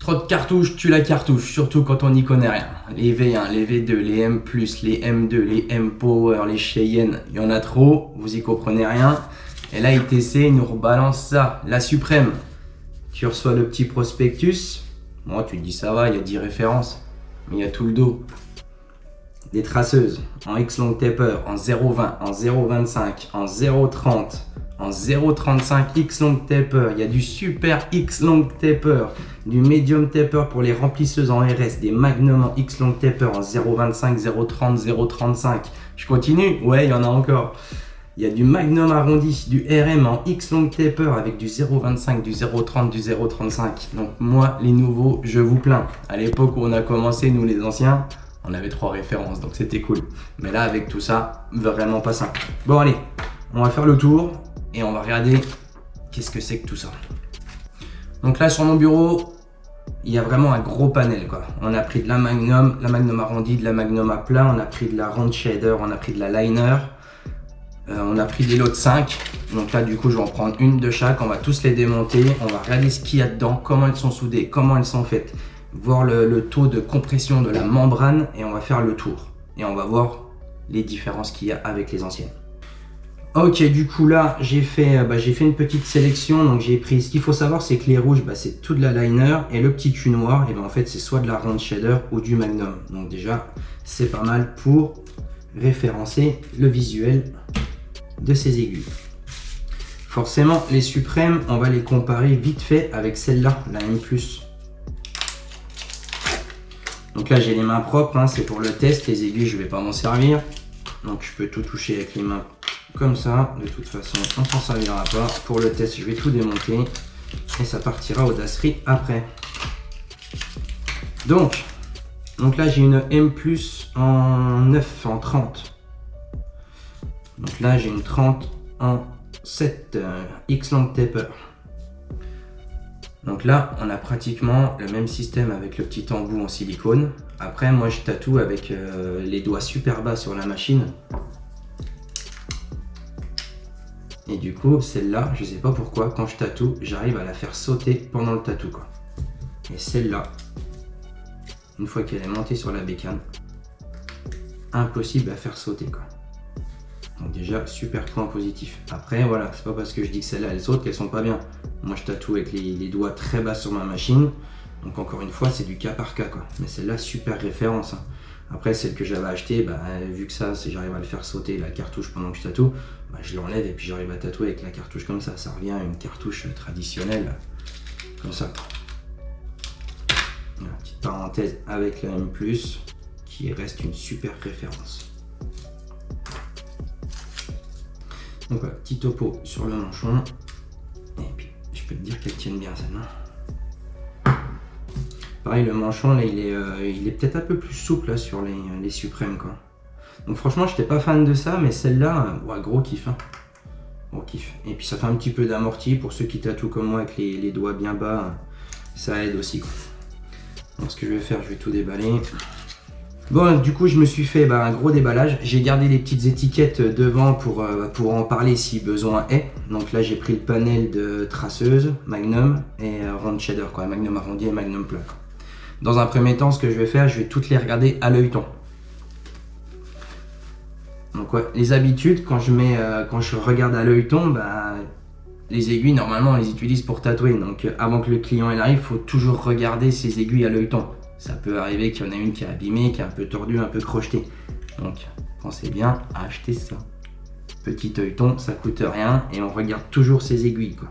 Trop de cartouches, tue la cartouche, surtout quand on n'y connaît rien. Les V1, les V2, les M+, les M2, les M-Power, les Cheyenne, il y en a trop, vous y comprenez rien. Et là, ITC, il nous rebalance ça, la suprême. Tu reçois le petit prospectus. Moi, tu te dis ça va, il y a 10 références, mais il y a tout le dos. Des traceuses en X-Long Taper, en 0,20, en 0,25, en 0,30, en 0,35 X-Long Taper. Il y a du super X-Long Taper, du Medium Taper pour les remplisseuses en RS, des Magnum en X-Long Taper en 0,25, 0,30, 0,35. Je continue? Ouais, il y en a encore. Il y a du Magnum arrondi, du RM en X-Long Taper avec du 0,25, du 0,30, du 0,35. Donc moi, les nouveaux, je vous plains. À l'époque où on a commencé, nous les anciens, on avait 3 références, donc c'était cool. Mais là, avec tout ça, vraiment pas simple. Bon, allez, on va faire le tour et on va regarder qu'est-ce que c'est que tout ça. Donc là, sur mon bureau, il y a vraiment un gros panel, quoi. On a pris de la Magnum arrondi, de la Magnum à plat, on a pris de la Round Shader, on a pris de la Liner. On a pris des lots de 5, donc là du coup je vais en prendre une de chaque, on va tous les démonter, on va regarder ce qu'il y a dedans, comment elles sont soudées, comment elles sont faites, voir le taux de compression de la membrane et on va faire le tour. Et on va voir les différences qu'il y a avec les anciennes. Ok, du coup là j'ai fait une petite sélection, donc j'ai pris, ce qu'il faut savoir c'est que les rouges c'est tout de la Liner et le petit cul noir, et en fait c'est soit de la Round Shader ou du Magnum. Donc déjà c'est pas mal pour référencer le visuel de ces aiguilles. Forcément les suprêmes on va les comparer vite fait avec celle-là, la M+. Donc là j'ai les mains propres, hein, c'est pour le test, les aiguilles je vais pas m'en servir, donc je peux tout toucher avec les mains comme ça. De toute façon on s'en servira pas. Pour le test je vais tout démonter et ça partira au dasserie après. Donc là j'ai une M+ en 9, en 30. Donc là j'ai une 30 en 7 X-Long Taper. Donc là on a pratiquement le même système avec le petit embout en silicone. Après moi je tatoue avec les doigts super bas sur la machine. Et du coup celle-là, je sais pas pourquoi, quand je tatoue, j'arrive à la faire sauter pendant le tatou, quoi. Et celle-là, une fois qu'elle est montée sur la bécane, impossible à faire sauter, quoi. Donc déjà, super point positif. Après, voilà, c'est pas parce que je dis que celles-là, elles sautent qu'elles sont pas bien. Moi, je tatoue avec les doigts très bas sur ma machine. Donc encore une fois, c'est du cas par cas, quoi. Mais celle-là, super référence, hein. Après, celle que j'avais achetée, vu que ça, j'arrive à le faire sauter, la cartouche, pendant que je tatoue, je l'enlève et puis j'arrive à tatouer avec la cartouche comme ça. Ça revient à une cartouche traditionnelle, comme ça. Voilà, petite parenthèse avec la M+, qui reste une super référence. Donc voilà, petit topo sur le manchon. Et puis, je peux te dire qu'elle tienne bien celle-là. Pareil, le manchon, là, il est peut-être un peu plus souple là, sur les suprêmes, quoi. Donc franchement, je n'étais pas fan de ça, mais celle-là, ouais, gros kiff, hein. Gros kiff. Et puis ça fait un petit peu d'amorti pour ceux qui tatouent comme moi avec les doigts bien bas. Ça aide aussi, quoi. Donc ce que je vais faire, je vais tout déballer. Bon, du coup, je me suis fait un gros déballage. J'ai gardé les petites étiquettes devant pour en parler si besoin est. Donc là, j'ai pris le panel de traceuse, Magnum et Round Shader, quoi. Magnum arrondi et Magnum plat, quoi. Dans un premier temps, ce que je vais faire, je vais toutes les regarder à l'œilleton. Donc ouais, les habitudes, quand je regarde à l'œilleton, les aiguilles, normalement, on les utilise pour tatouer. Donc avant que le client arrive, il faut toujours regarder ces aiguilles à l'œilleton. Ça peut arriver qu'il y en a une qui est abîmée, qui est un peu tordue, un peu crochetée. Donc pensez bien à acheter ça. Petit œilleton, ça coûte rien et on regarde toujours ces aiguilles, quoi.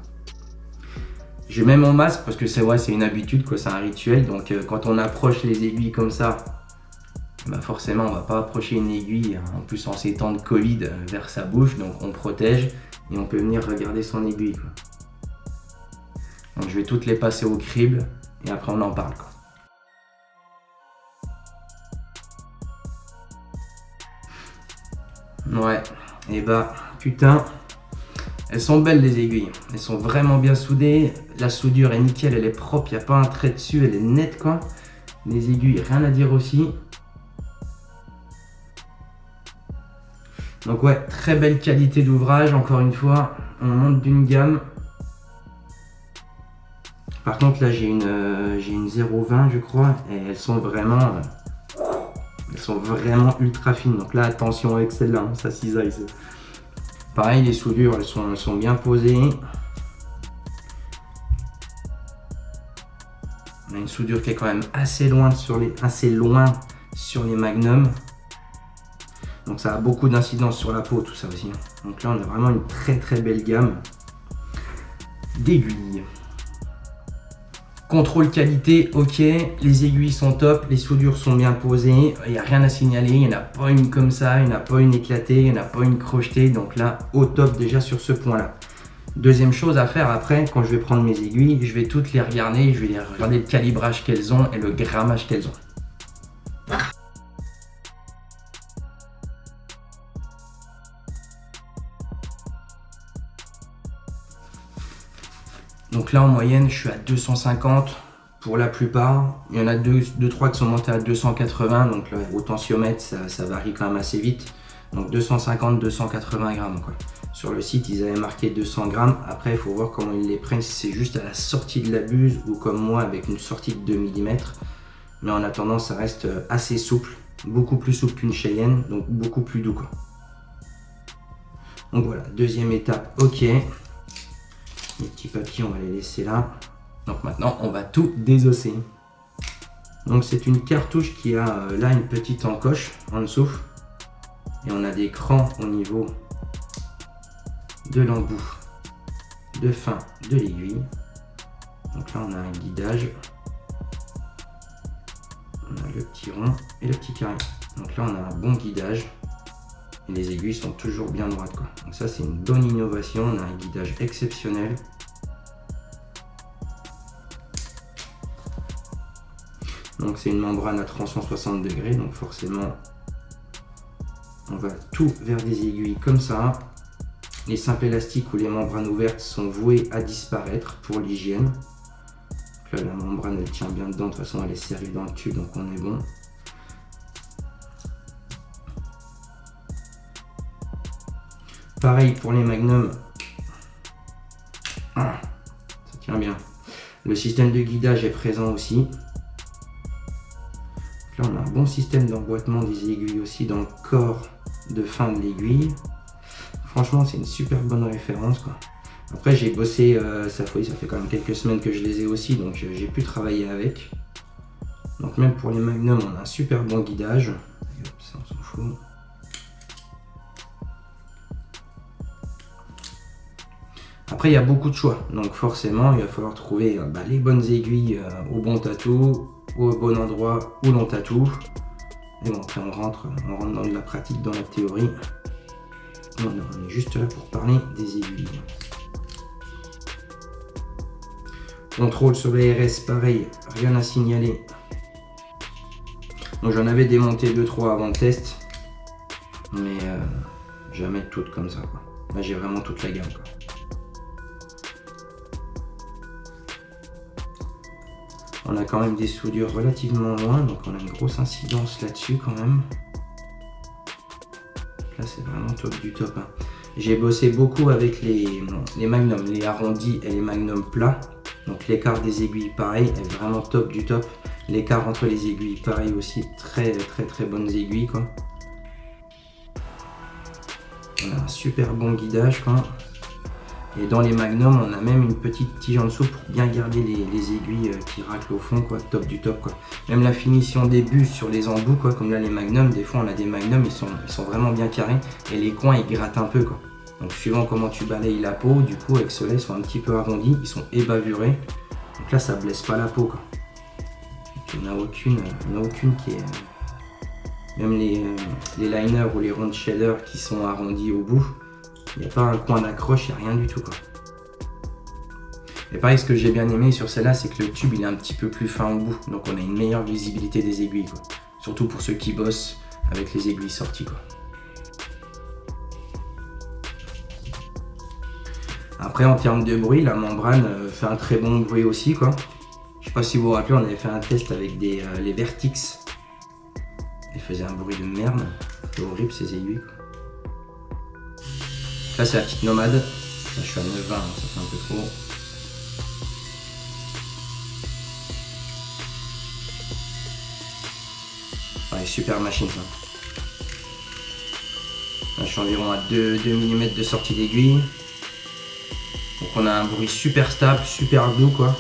Je mets mon masque parce que c'est une habitude, quoi, c'est un rituel. Donc quand on approche les aiguilles comme ça, forcément on va pas approcher une aiguille, en plus en ces temps de Covid, vers sa bouche. Donc on protège et on peut venir regarder son aiguille, quoi. Donc je vais toutes les passer au crible et après on en parle, quoi. Ouais, et putain, elles sont belles les aiguilles, elles sont vraiment bien soudées, la soudure est nickel, elle est propre, il n'y a pas un trait dessus, elle est nette, quoi. Les aiguilles, rien à dire aussi. Donc ouais, très belle qualité d'ouvrage, encore une fois, on monte d'une gamme. Par contre là j'ai une 0,20 je crois, et elles sont vraiment ultra fines. Donc là, attention avec celle-là, hein, ça cisaille. Pareil, les soudures, elles sont bien posées. On a une soudure qui est quand même assez loin sur les Magnum. Donc ça a beaucoup d'incidence sur la peau, tout ça aussi. Donc là, on a vraiment une très très belle gamme d'aiguilles. Contrôle qualité, ok, les aiguilles sont top, les soudures sont bien posées, il n'y a rien à signaler, il n'y en a pas une comme ça, il n'y en a pas une éclatée, il n'y en a pas une crochetée, donc là, au top déjà sur ce point-là. Deuxième chose à faire après, quand je vais prendre mes aiguilles, je vais toutes les regarder, je vais regarder le calibrage qu'elles ont et le grammage qu'elles ont. Donc là en moyenne je suis à 250 pour la plupart. Il y en a 2-3 qui sont montés à 280, donc là, au tensiomètre ça varie quand même assez vite. Donc 250-280 grammes quoi. Sur le site ils avaient marqué 200 grammes. Après il faut voir comment ils les prennent, si c'est juste à la sortie de la buse ou comme moi avec une sortie de 2 mm. Mais en attendant ça reste assez souple, beaucoup plus souple qu'une Cheyenne, donc beaucoup plus doux quoi. Donc voilà, deuxième étape, ok. Les petits papiers, on va les laisser là. Donc maintenant, on va tout désosser. Donc c'est une cartouche qui a là une petite encoche en dessous. Et on a des crans au niveau de l'embout de fin de l'aiguille. Donc là, on a un guidage. On a le petit rond et le petit carré. Donc là, on a un bon guidage. Et les aiguilles sont toujours bien droites quoi. Donc ça c'est une bonne innovation, on a un guidage exceptionnel. Donc c'est une membrane à 360 degrés, donc forcément on va tout vers des aiguilles comme ça. Les simples élastiques ou les membranes ouvertes sont vouées à disparaître pour l'hygiène. Là la membrane elle tient bien dedans, de toute façon elle est serrée dans le tube donc on est bon. Pareil pour les Magnum, ça tient bien. Le système de guidage est présent aussi. Là on a un bon système d'emboîtement des aiguilles aussi dans le corps de fin de l'aiguille. Franchement c'est une super bonne référence quoi. Après j'ai bossé, ça fait quand même quelques semaines que je les ai aussi, donc j'ai pu travailler avec. Donc même pour les Magnum on a un super bon guidage. Et hop, ça on s'en fout. Après il y a beaucoup de choix, donc forcément il va falloir trouver les bonnes aiguilles au bon tatou, au bon endroit où l'on tatoue. Et bon après on rentre dans de la pratique, dans la théorie. Non, on est juste là pour parler des aiguilles. Contrôle sur les RS, pareil, rien à signaler. Donc j'en avais démonté 2-3 avant le test, mais jamais toutes comme ça quoi. Là j'ai vraiment toute la gamme quoi. On a quand même des soudures relativement loin, donc on a une grosse incidence là-dessus quand même. Là c'est vraiment top du top. Hein. J'ai bossé beaucoup avec les Magnum, les arrondis et les Magnum plats. Donc l'écart des aiguilles pareil est vraiment top du top. L'écart entre les aiguilles pareil aussi, très bonnes aiguilles quoi. On a un super bon guidage quoi. Et dans les Magnum, on a même une petite tige en dessous pour bien garder les aiguilles qui raclent au fond, quoi, top du top, quoi. Même la finition des bus sur les embouts, quoi, comme là les Magnum, des fois on a des Magnum, ils sont vraiment bien carrés et les coins ils grattent un peu, quoi. Donc suivant comment tu balayes la peau, du coup avec ceux-là ils sont un petit peu arrondis, ils sont ébavurés. Donc là ça blesse pas la peau, quoi. Donc, il n'y en a aucune qui est... Même les liners ou les ronds de shader qui sont arrondis au bout, il n'y a pas un coin d'accroche, il n'y a rien du tout quoi. Et pareil, ce que j'ai bien aimé sur celle-là, c'est que le tube il est un petit peu plus fin au bout, donc on a une meilleure visibilité des aiguilles quoi. Surtout pour ceux qui bossent avec les aiguilles sorties quoi. Après en termes de bruit, la membrane fait un très bon bruit aussi quoi. Je sais pas si vous vous rappelez, on avait fait un test avec les Vertix. Ils faisaient un bruit de merde, c'est horrible ces aiguilles quoi. Là c'est la petite nomade, là je suis à 9,20, ça fait un peu trop. super machine ça. Là, je suis environ à 2 mm de sortie d'aiguille. Donc on a un bruit super stable, super doux quoi.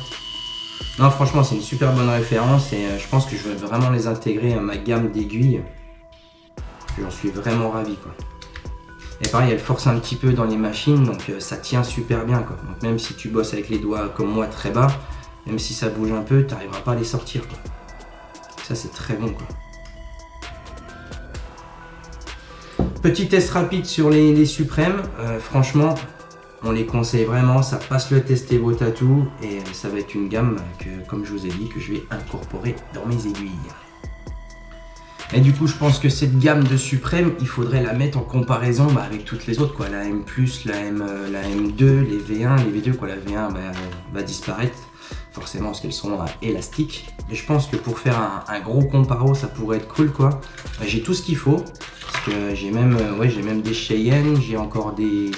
Non franchement c'est une super bonne référence et je pense que je vais vraiment les intégrer à ma gamme d'aiguilles. J'en suis vraiment ravi quoi. Et pareil elle force un petit peu dans les machines donc ça tient super bien quoi. Donc même si tu bosses avec les doigts comme moi très bas, même si ça bouge un peu, tu n'arriveras pas à les sortir quoi. Ça c'est très bon quoi. Petit test rapide sur les suprêmes, franchement on les conseille vraiment, ça passe le test Evo Tattoo et ça va être une gamme que, comme je vous ai dit, que je vais incorporer dans mes aiguilles. Et du coup je pense que cette gamme de suprêmes, il faudrait la mettre en comparaison avec toutes les autres, quoi. La M+, la M2, les V1, les V2, quoi. La V1 va disparaître, forcément parce qu'elles sont élastiques. Et je pense que pour faire un gros comparo, ça pourrait être cool, quoi. J'ai tout ce qu'il faut, parce que j'ai même des Cheyenne, j'ai encore des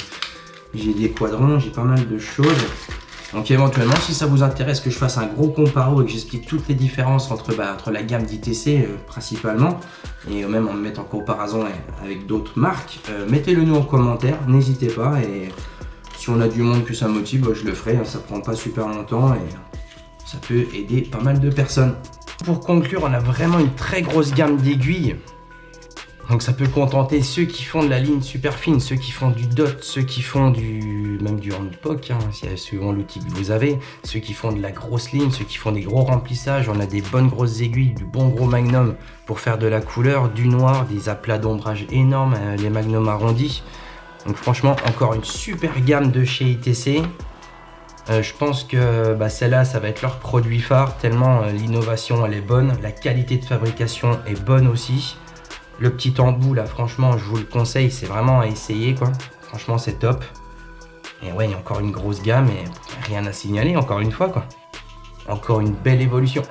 quadrons, j'ai pas mal de choses. Donc éventuellement, si ça vous intéresse que je fasse un gros comparo et que j'explique toutes les différences entre la gamme d'ITC principalement, et même en me mettre en comparaison avec d'autres marques, mettez-le nous en commentaire, n'hésitez pas. Et si on a du monde que ça motive, je le ferai, ça prend pas super longtemps et ça peut aider pas mal de personnes. Pour conclure, on a vraiment une très grosse gamme d'aiguilles. Donc ça peut contenter ceux qui font de la ligne super fine, ceux qui font du dot, ceux qui font même du handpoke, suivant l'outil que vous avez, ceux qui font de la grosse ligne, ceux qui font des gros remplissages. On a des bonnes grosses aiguilles, du bon gros magnum pour faire de la couleur, du noir, des aplats d'ombrage énormes, les magnums arrondis. Donc franchement, encore une super gamme de chez ITC. Je pense que celle-là, ça va être leur produit phare, tellement l'innovation elle est bonne, la qualité de fabrication est bonne aussi. Le petit embout là, franchement, je vous le conseille, c'est vraiment à essayer quoi. Franchement, c'est top. Et ouais, il y a encore une grosse gamme et rien à signaler, encore une fois quoi. Encore une belle évolution.